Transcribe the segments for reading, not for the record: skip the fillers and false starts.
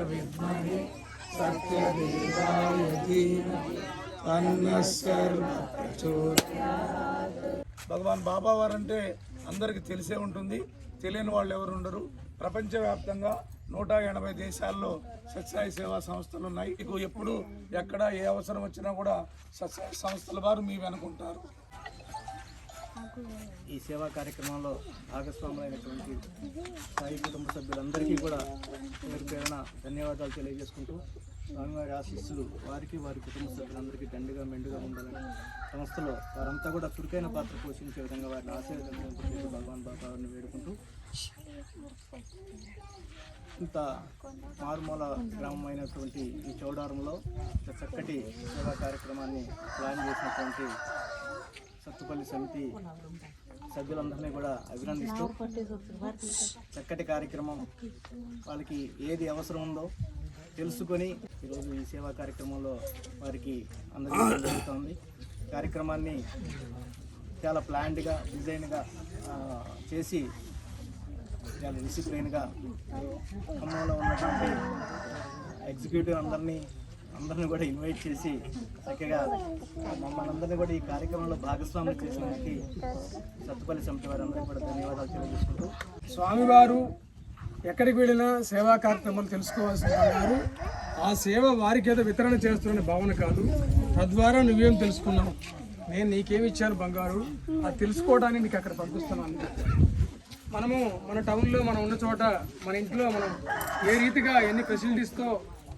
విద్మహే సత్యదేవాయ ధీమహి తన్నః సర్వః ప్రచోదయాత్. భగవాన్ బాబా వారు అంటే అందరికీ తెలిసే ఉంటుంది, తెలియని వాళ్ళు ఎవరు ఉండరు. ప్రపంచవ్యాప్తంగా 180 దేశాల్లో సత్యసాయి సేవా సంస్థలు ఉన్నాయి. మీకు ఎప్పుడు ఎక్కడ ఏ అవసరం వచ్చినా కూడా సత్యసాయి సంస్థల వారు మీ వెనుకుంటారు. ఈ సేవా కార్యక్రమంలో భాగస్వాములైనటువంటి సాయి కుటుంబ సభ్యులందరికీ కూడా పేరు పేరున ధన్యవాదాలు తెలియజేసుకుంటూ, స్వామివారి ఆశీస్సులు వారికి వారి కుటుంబ సభ్యులందరికీ దండుగా మెండుగా ఉండాలని సంస్థలో వారంతా కూడా చురుకైన పాత్ర పోషించే విధంగా వారిని ఆశీర్వదించాలని భగవాన్ బాబా వారిని వేడుకుంటూ, ఇంత మారుమూల గ్రామం అయినటువంటి ఈ చౌడారంలో చక్కటి సేవా కార్యక్రమాన్ని ప్లాన్ చేసినటువంటి సత్తుపల్లి సమితి సభ్యులందరినీ కూడా అభినందిస్తూ, చక్కటి కార్యక్రమం వాళ్ళకి ఏది అవసరం ఉందో తెలుసుకొని ఈరోజు ఈ సేవా కార్యక్రమంలో వారికి అందరికీ జరుగుతుంది. కార్యక్రమాన్ని చాలా ప్లాన్డ్గా డిజైన్గా చేసి చాలా డిసిప్లైన్గా ఖమ్మంలో ఉన్నటువంటి ఎగ్జిక్యూటివ్ అందరినీ కూడా ఇన్వైట్ చేసి చక్కగా మమ్మల్ని అందరినీ కూడా ఈ కార్యక్రమంలో భాగస్వామ్యం చేసినందుకు సత్తుపల్లి సమితి వారందరికీ కూడా ధన్యవాదాలు తెలియజేసుకుంటూ, స్వామివారు ఎక్కడికి వెళ్ళినా సేవా కార్యక్రమాలు తెలుసుకోవాల్సిన వారు ఆ సేవ వారికి ఏదో వితరణ చేస్తున్న భావన కాదు. తద్వారా నువ్వేం తెలుసుకున్నావు, నేను నీకేమి ఇచ్చాను బంగారు, అది తెలుసుకోవడానికి నీకు అక్కడ పంపిస్తున్నాను. మనము మన టౌన్లో మనం ఉన్న చోట మన ఇంట్లో మనం ఏ రీతిగా ఎన్ని ఫెసిలిటీస్తో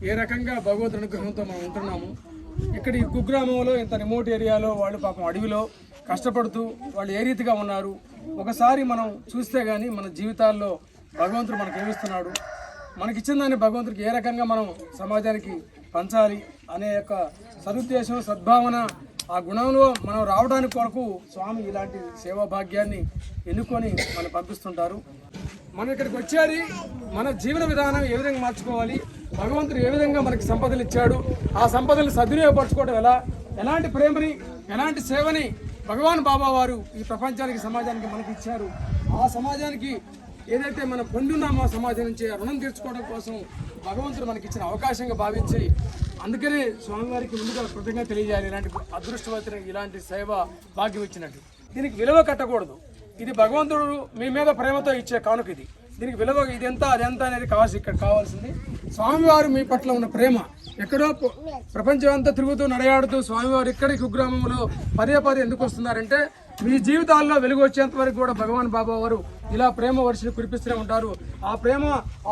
ఏ రకంగా భగవద్ అనుగ్రహంతో మనం ఉంటున్నాము. ఇక్కడ ఈ కుగ్రామంలో ఇంత రిమోట్ ఏరియాలో వాళ్ళు పాపం అడవిలో కష్టపడుతూ వాళ్ళు ఏ రీతిగా ఉన్నారు ఒకసారి మనం చూస్తే కానీ మన జీవితాల్లో భగవంతుడు మనకు ఏమిస్తున్నాడు, మనకిచ్చిన దాన్ని భగవంతుడికి ఏ రకంగా మనం సమాజానికి పంచాలి అనే యొక్క సదుద్దేశం సద్భావన ఆ గుణంలో మనం రావడానికి కొరకు స్వామి ఇలాంటి సేవా భాగ్యాన్ని ఎన్నుకొని మనం పంపిస్తుంటారు. మనం ఇక్కడికి వచ్చేది మన జీవన విధానం ఏ విధంగా మార్చుకోవాలి, భగవంతుడు ఏ విధంగా మనకి సంపదలు ఇచ్చాడు, ఆ సంపదలను సద్వినియోగపరచుకోవడం ఎలా, ఎలాంటి ప్రేమని ఎలాంటి సేవని భగవాన్ బాబా వారు ఈ ప్రపంచానికి సమాజానికి మనకి ఇచ్చారు. ఆ సమాజానికి ఏదైతే మనం పొందున్నామో ఆ సమాజం నుంచి రుణం తీర్చుకోవడం కోసం భగవంతుడు మనకి ఇచ్చిన అవకాశంగా భావించి అందుకనే స్వామివారికి ముందుగా కృతజ్ఞత తెలియజేయాలి. ఇలాంటి అదృష్టవంతుని ఇలాంటి సేవ భాగ్యం ఇచ్చినట్టు దీనికి విలువ కట్టకూడదు. ఇది భగవంతుడు మీ మీద ప్రేమతో ఇచ్చే కానుక. దీనికి విలువ ఇదెంత అదెంత అనేది ఇక్కడ కావాల్సింది స్వామివారు మీ పట్ల ఉన్న ప్రేమ. ఎక్కడో ప్రపంచం అంతా తిరుగుతూ నడయాడుతూ స్వామివారు ఇక్కడి కుగ్రామంలో పదే ఎందుకు వస్తున్నారంటే మీ జీవితాల్లో వెలుగు వచ్చేంత వరకు కూడా భగవాన్ బాబా వారు ఇలా ప్రేమ వర్షిని కురిపిస్తూనే ఉంటారు. ఆ ప్రేమ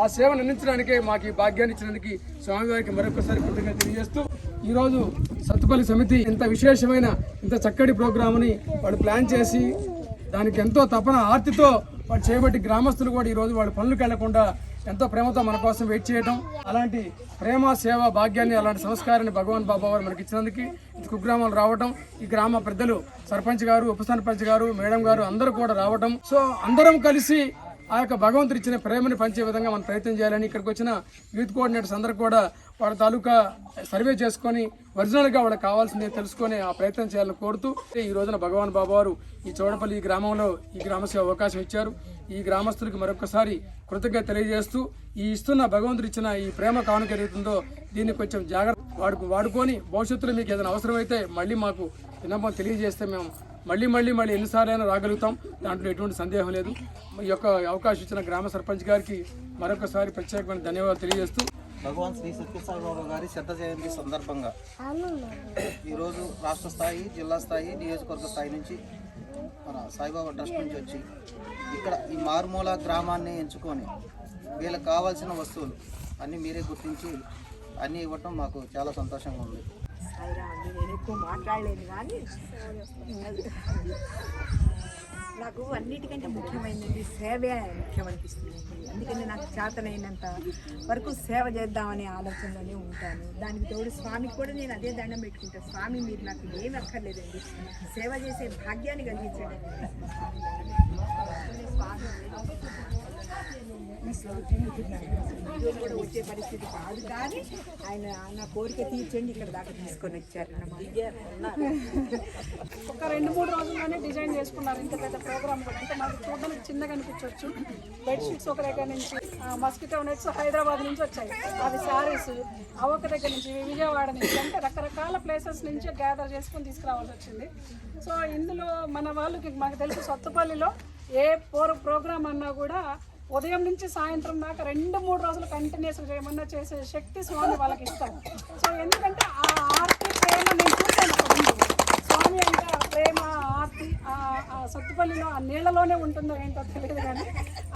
ఆ సేవను అందించడానికే మాకు ఈ భాగ్యాన్ని ఇచ్చినందుకు స్వామివారికి మరొకసారి కృతజ్ఞత తెలియజేస్తూ, ఈరోజు సత్తుపల్లి సమితి ఇంత విశేషమైన ఇంత చక్కటి ప్రోగ్రామ్ని వాళ్ళు ప్లాన్ చేసి దానికి ఎంతో తపన ఆర్తితో వాళ్ళు చేయబట్టి గ్రామస్తులు కూడా ఈరోజు వాళ్ళ పనులకు వెళ్లకుండా ఎంతో ప్రేమతో మన కోసం వెయిట్ చేయడం, అలాంటి ప్రేమ సేవ భాగ్యాన్ని అలాంటి సంస్కారాన్ని భగవాన్ బాబా వారు మనకి ఇచ్చినందుకు కుగ్రామాలు రావడం, ఈ గ్రామ పెద్దలు సర్పంచ్ గారు ఉప సర్పంచ్ గారు మేడం గారు అందరూ కూడా రావడం, సో అందరం కలిసి ఆ యొక్క భగవంతుడు ఇచ్చిన ప్రేమని పంచే విధంగా మనం ప్రయత్నం చేయాలని ఇక్కడికి వచ్చిన యూత్ కోఆర్డినేటర్స్ అందరూ కూడా వాళ్ళ తాలూకా సర్వే చేసుకొని ఒరిజినల్గా వాళ్ళకి కావాల్సిందే తెలుసుకొని ఆ ప్రయత్నం చేయాలని కోరుతూ ఈ రోజున భగవాన్ బాబా వారు ఈ చౌడపల్లి ఈ గ్రామంలో ఈ గ్రామసేవ అవకాశం ఇచ్చారు. ఈ గ్రామస్తులకి మరొకసారి కృతజ్ఞత తెలియజేస్తూ ఈ ఇస్తున్న భగవంతుడు ఇచ్చిన ఈ ప్రేమ కానుక ఏదైతుందో దీన్ని కొంచెం జాగ్రత్త వాడుకొని భవిష్యత్తులో మీకు ఏదైనా అవసరమైతే మళ్ళీ మాకు విన్నపం తెలియజేస్తే మేము మళ్ళీ ఎన్నిసార్లైనా రాగలుగుతాం, దాంట్లో ఎటువంటి సందేహం లేదు. ఈ యొక్క అవకాశం ఇచ్చిన గ్రామ సర్పంచ్ గారికి మరొకసారి ప్రత్యేకమైన ధన్యవాదాలు తెలియజేస్తూ, భగవాన్ శ్రీ సత్యసాయి బాబా గారి శత జయంతి సందర్భంగా ఈరోజు రాష్ట్ర స్థాయి, జిల్లా స్థాయి, నియోజకవర్గ స్థాయి నుంచి మన సాయిబాబా ట్రస్ట్ నుంచి వచ్చి ఇక్కడ ఈ మారుమూల గ్రామాన్ని ఎంచుకొని వీళ్ళకి కావాల్సిన వస్తువులు అన్నీ మీరే గుర్తించి అన్నీ ఇవ్వటం మాకు చాలా సంతోషంగా ఉంది. నేను ఎక్కువ మాట్లాడలేను కానీ నాకు అన్నిటికంటే ముఖ్యమైనది సేవే ముఖ్యమనిపిస్తుంది. అందుకని నాకు చేతనైనంత వరకు సేవ చేద్దామనే ఆలోచనలోనే ఉంటాను. దానికి తోడు స్వామికి కూడా నేను అదే దండం పెట్టుకుంటాను. స్వామి మీరు నాకు ఏమి అక్కర్లేదండి, సేవ చేసే భాగ్యాన్ని కలిగించండి. మిస్ అవుతున్నాను. ఈరోజు కూడా వచ్చే పరిస్థితి కాదు, కానీ ఆయన నా కోరిక తీర్చండి ఇక్కడ దాకా తీసుకొని వచ్చారు అన్నమాట. ఒక 2-3 రోజుల్లోనే డిజైన్ చేసుకున్నారు. ఇంత పెద్ద ప్రోగ్రామ్ కూడా అంటే మాకు చూడడానికి చిన్నగా అనిపించవచ్చు. బెడ్షీట్స్ ఒక దగ్గర నుంచి, మస్కిటో నెట్స్ హైదరాబాద్ నుంచి వచ్చాయి, అవి శారీస్ ఒక దగ్గర నుంచి, విజయవాడ నుంచి, అంటే రకరకాల ప్లేసెస్ నుంచి గ్యాదర్ చేసుకొని తీసుకురావాల్సి వచ్చింది. సో ఇందులో మన వాళ్ళకి మాకు తెలుసు సత్తుపల్లిలో ఏ ప్రోగ్రామ్ అన్నా కూడా ఉదయం నుంచి సాయంత్రం దాకా 2-3 రోజులు కంటిన్యూస్గా ఏమన్నా చేసే శక్తి స్వామి వాళ్ళకి ఇస్తారు. సో ఎందుకంటే ఆ ఆర్తి ప్రేమ నేను చూశాను అక్కడ ఉంది. స్వామి అంటే ఆ ప్రేమ ఆర్తి ఆ సత్తుపల్లిలో ఆ నీళ్ళలోనే ఉంటుందో ఏంటో తెలియదు, కానీ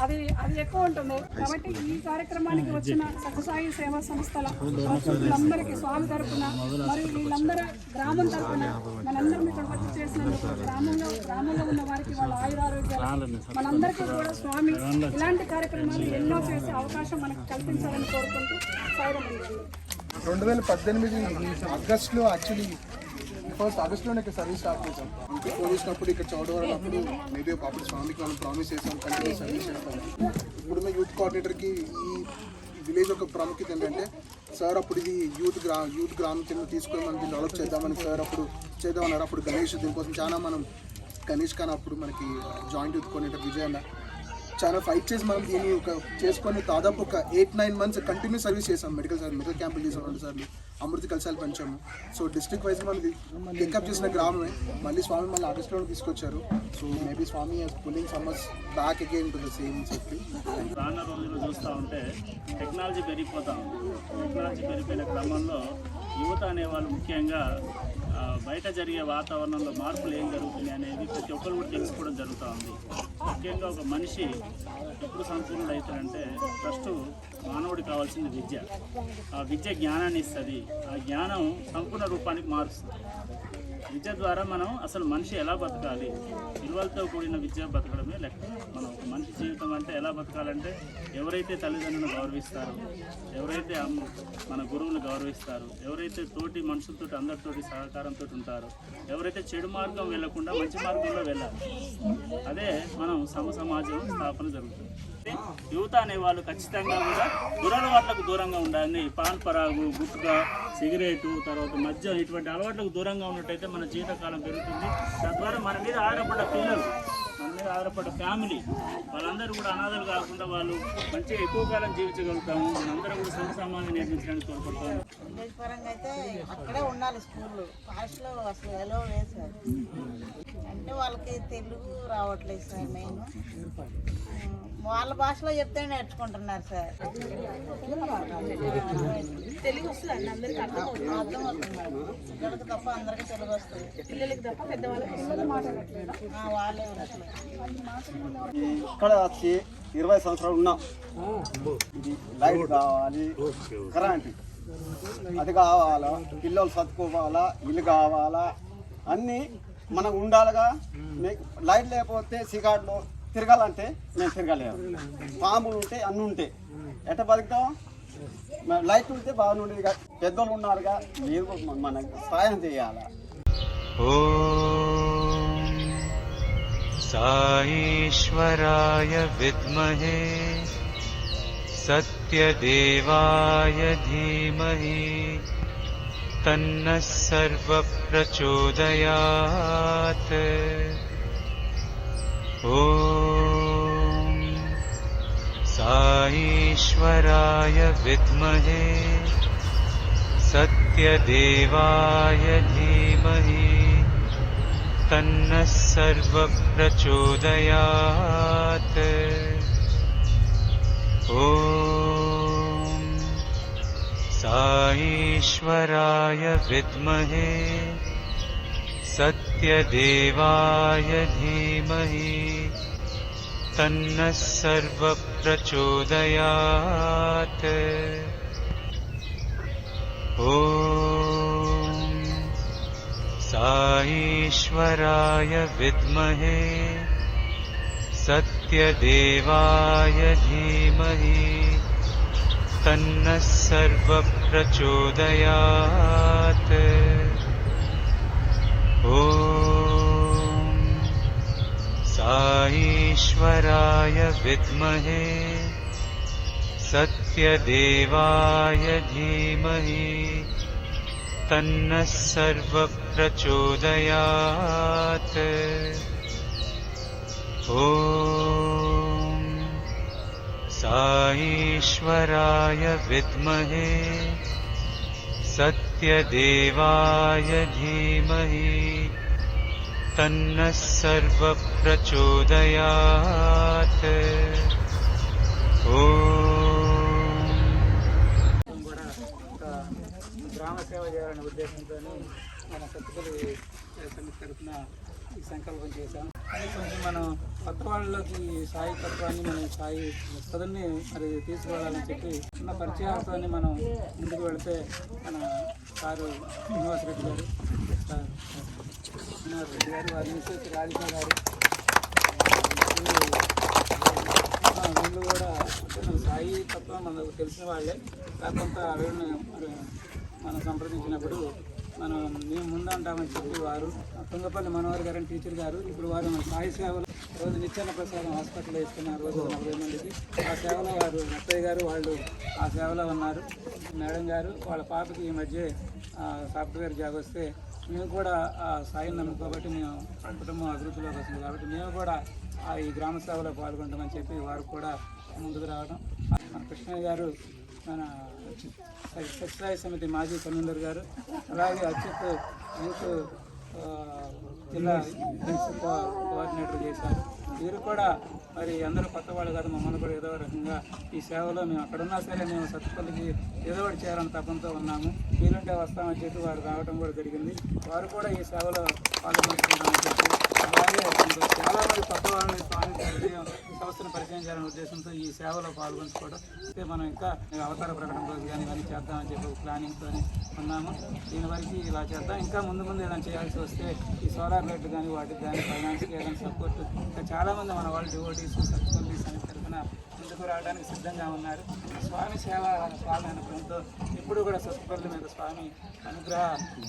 అది ఎక్కువ ఉంటుంది. కాబట్టి ఈ కార్యక్రమానికి వచ్చిన సత్యసాయి సేవా సంస్థల భక్తులందరికీ స్వామి తరపున మరియు వీళ్ళందరూ గ్రామం తరపున మనందరం ఇక్కడ వచ్చి చేసినందుకు గ్రామంలో ఉన్న వారికి వాళ్ళ ఆయురారోగ్యాలు మనందరికీ కూడా స్వామి ఇలాంటి కార్యక్రమాలు ఎన్నో చేసే అవకాశం మనకు కల్పించాలని కోరుకుంటూ సాయిరాం. 2018 ఆగస్టులో యాక్చువల్లీ ఫస్ట్ ఆగస్ట్లోనే ఇక్కడ సర్వీస్ స్టార్ట్ చేసాం. ఫోన్ చేసినప్పుడు ఇక్కడ చౌడవరం అప్పుడు మేబీ అప్పుడు స్వామికి మనం ప్రామిస్ చేసాం కంటిన్యూ సర్వీస్ చేస్తాం. ఇప్పుడున్న యూత్ కోఆర్డినేటర్కి ఈ విలేజ్ యొక్క ప్రాముఖ్యత ఏంటంటే సార్ అప్పుడు ఇది యూత్ గ్రామం కింద తీసుకొని మనం దీన్ని డెవలప్ చేద్దామని సార్ అప్పుడు చేద్దామన్నారు. అప్పుడు గణేష్ దీనికోసం చాలా మనం గణేష్ కానీ అప్పుడు మనకి జాయింట్ యూత్ కోఆర్డినేటర్ విజయ్ అన్న చాలా ఫైట్ చేసి మనం దీన్ని చేసుకొని దాదాపు ఒక 8-9 మంత్స్ కంటిన్యూ సర్వీస్ చేసాం. మెడికల్ క్యాంపులు చేసాం 2 సార్లు, అమృతి కలశాలు పెంచాము. సో డిస్ట్రిక్ట్ వైజ్ మనం పికప్ చేసిన గ్రామమే మళ్ళీ స్వామి మళ్ళీ ఆగస్టులో తీసుకొచ్చారు. సో మేబీ స్వామి pulling summers back again to the same చెప్పి రానున్న రోజులు చూస్తూ ఉంటే టెక్నాలజీ పెరిగిపోతాం. టెక్నాలజీ పెరిగిపోయిన క్రమంలో యువత అనేవాళ్ళు ముఖ్యంగా బయట జరిగే వాతావరణంలో మార్పులు ఏం జరుగుతున్నాయి అనేది ప్రతి ఒక్కరు కూడా తెలుసుకోవడం జరుగుతూ ఉంది. ముఖ్యంగా ఒక మనిషి ఎప్పుడు సంపూర్ణుడు అవుతాడంటే ఫస్ట్ మానవుడికి కావాల్సింది విద్య. ఆ విద్య జ్ఞానాన్ని ఇస్తుంది, ఆ జ్ఞానం సంపూర్ణ రూపానికి మారుస్తుంది. విద్య ద్వారా మనం అసలు మనిషి ఎలా బతకాలి, విలువలతో కూడిన విద్య బతకడమే లెక్క. మనం ఒక మనిషి జీవితం అంటే ఎలా బతకాలంటే ఎవరైతే తల్లిదండ్రులను గౌరవిస్తారో, ఎవరైతే మన గురువులు గౌరవిస్తారో, ఎవరైతే తోటి మనుషులతో అందరితోటి సహకారంతో ఉంటారో, ఎవరైతే చెడు మార్గం వెళ్లకుండా మంచి మార్గంలో వెళ్ళాలి, అదే మనం సమాజం స్థాపన జరుగుతుంది. యువత అనే వాళ్ళు ఖచ్చితంగా కూడా దురలవాట్లకు దూరంగా ఉండాలి. పాన్ పరాగు, గుట్కా, సిగరెటు, తర్వాత మద్యం ఇటువంటి అలవాట్లకు దూరంగా ఉన్నట్టయితే మన జీవితకాలం పెరుగుతుంది. తద్వారా మన మీద ఆధారపడ్డ పిల్లలు, మన మీద ఆధారపడ్డ ఫ్యామిలీ వాళ్ళందరూ కూడా అనాథలు కాకుండా వాళ్ళు మంచిగా ఎక్కువ కాలం జీవించగలుగుతాము. మనందరం కూడా సమసమాజం నిర్మించడానికి తోడ్పడతాము. పరంగా అయితే అక్కడే ఉండాలి. స్కూల్లో భాషలో అసలు ఎలా లేదు సార్, అంటే వాళ్ళకి తెలుగు రావట్లేదు సార్. మెయిన్ వాళ్ళ భాషలో చెప్తే నేర్చుకుంటున్నారు సార్. తెలుగు వస్తుంది అందరికీ అర్థమవుతున్నారు. ఇక్కడికి తప్ప అందరికీ తెలుగు వస్తుంది, పిల్లలకి తప్ప పెద్దవాళ్ళకి వాళ్ళే ఉండట్లేదు. ఇక్కడ వచ్చి 20 సంవత్సరాలు ఉన్నాం. ఇది లైట్ కావాలి, కరెంట్ అది కావాలా, పిల్లలు చదువుకోవాలా, ఇల్లు కావాలా, అన్నీ మనకు ఉండాలిగా. లైట్ లేకపోతే సిగార్లు తిరగాలంటే మేము తిరగలేము. పాములు ఉంటే అన్నీ ఉంటాయి, ఎట్ట బతుకుతాం? లైట్ ఉంటే బాగుండేది. పెద్దోళ్ళు ఉన్నారుగా, మీరు మనకు సహాయం చేయాలి. साईश्वराय विद्महे सत्यदेवाय धीमहि तन्नः सर्वप्रचोदयात्। ॐ साईश्वराय विद्महे सत्यदेवाय धीमहि तन्नः सर्वप्रचोदयात्। ॐ साईश्वराय विद्महे सत्यदेवाय धीमहि तन्नः सर्वप्रचोदयात्। ॐ साईश्वराय विद्महे सत्यदेवाय धीमहि तन्नः सर्वप्रचोदयात्। ॐ साईश्वराय विद्महे सत्यदेवाय धीमहि तन्नः सर्वप्रचोदयात्। ॐ साईश्वराय विद्महे सत्यदेवाय धीमहि तन्नः सर्वप्रचोदयात्। ॐ గ్రామ సేవ చేయాలనే ఉద్దేశంతో మన సత్తుపల్లి సమితి తరఫున ఈ సంకల్పం చేశాం. కొంచెం మనం కొత్త వాళ్ళలోకి సాయి తత్వాన్ని మన సాయి చదువుని మరి తీసుకువెళ్ళాలని చెప్పి ఉన్న పరిచయాలతో మనం ముందుకు వెళితే మన సారు శ్రీనివాసరెడ్డి గారు, శ్రీనివాసరెడ్డి గారు, వారి మిస్సెస్ రాధిక గారు, వీళ్ళు కూడా మన సాయి తత్వం మనకు తెలిసిన వాళ్ళే. కాకుండా వీళ్ళని మనం సంప్రదించినప్పుడు మేము ముందంటామని చెప్పి వారు తుంగపల్లి మనోహర్ గారు అని టీచర్ గారు ఇప్పుడు వారు మన సాయి సేవలు రోజు నిత్యాన్న ప్రసాదం హాస్పిటల్లో ఇస్తున్నారు రోజు 40 మందికి. ఆ సేవలో వారు నత్తయ్య గారు వాళ్ళు ఆ సేవలో ఉన్నారు. మేడం గారు వాళ్ళ పాపకి ఈ మధ్య సాఫ్ట్వేర్ జాబ్ వస్తే మేము కూడా ఆ సాయిని నమ్ముకోబట్టి మేము కుటుంబం అభివృద్ధిలోకి వస్తుంది కాబట్టి మేము కూడా ఈ గ్రామ సేవలో పాల్గొంటామని చెప్పి వారు కూడా ముందుకు రావడం. మన కృష్ణయ్య గారు మన సత్యసాయి సమితి మాజీ కన్వీనర్ గారు, అలాగే అచ్యుత్ యూత్ జిల్లా కోఆర్డినేటర్ చేశారు. వీరు కూడా మరి అందరూ కొత్త వాళ్ళు కాదు, మమ్మల్ని కూడా ఏదో రకంగా ఈ సేవలో మేము అక్కడున్నా సరే మేము సత్తుపల్లికి ఏదో ఒకటి చేయాలని తపంతో ఉన్నాము. వీలుంటే వస్తామని చెప్పి వారు రావడం కూడా జరిగింది. వారు కూడా ఈ సేవలో పాల్గొంటున్నామని చెప్పి అలాగే చాలామంది కొత్త వాళ్ళని స్వామి సంస్థను పరిచయం చేయాలనే ఉద్దేశంతో ఈ సేవలో పాల్గొంచుకోవడం అయితే మనం ఇంకా అవతార ప్రకటన రోజు కానీ ఇవన్నీ చేద్దామని చెప్పి ప్లానింగ్తో ఉన్నాము. దీని వరకు ఇలా చేద్దాం. ఇంకా ముందు ఏదైనా చేయాల్సి వస్తే ఈ సోలార్ లైట్లు కానీ వాటికి కానీ ఫైనాన్స్కి ఏదైనా సపోర్ట్ ఇంకా చాలామంది మన వాళ్ళు డివోటీస్ సత్తుపల్లి సమితి తరఫున ముందుకు రావడానికి సిద్ధంగా ఉన్నారు. స్వామి సేవ స్వామి అనుగ్రహంతో ఇప్పుడు కూడా సత్తుపల్లి మీద స్వామి అనుగ్రహ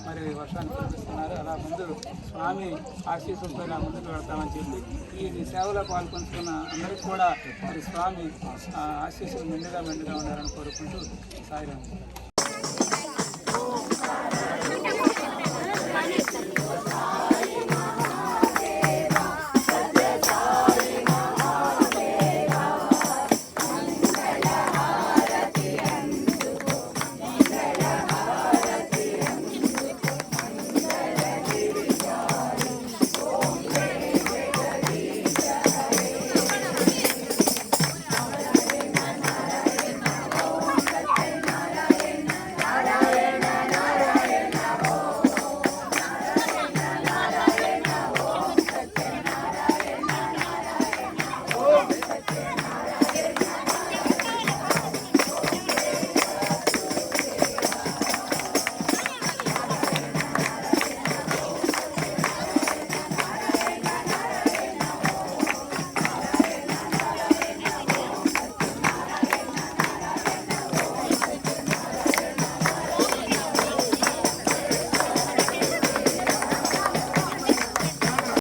మరి వర్షాన్ని కురిపిస్తున్నారు. అలా ముందు స్వామి ఆశీస్సులతో ముందుకు వెళ్తామని చెప్పి ఈ సేవలో పాల్గొంటున్న అందరికీ కూడా మరి స్వామి ఆశీస్సులు మెండుగా ఉండాలని కోరుకుంటూ సాయిరాం.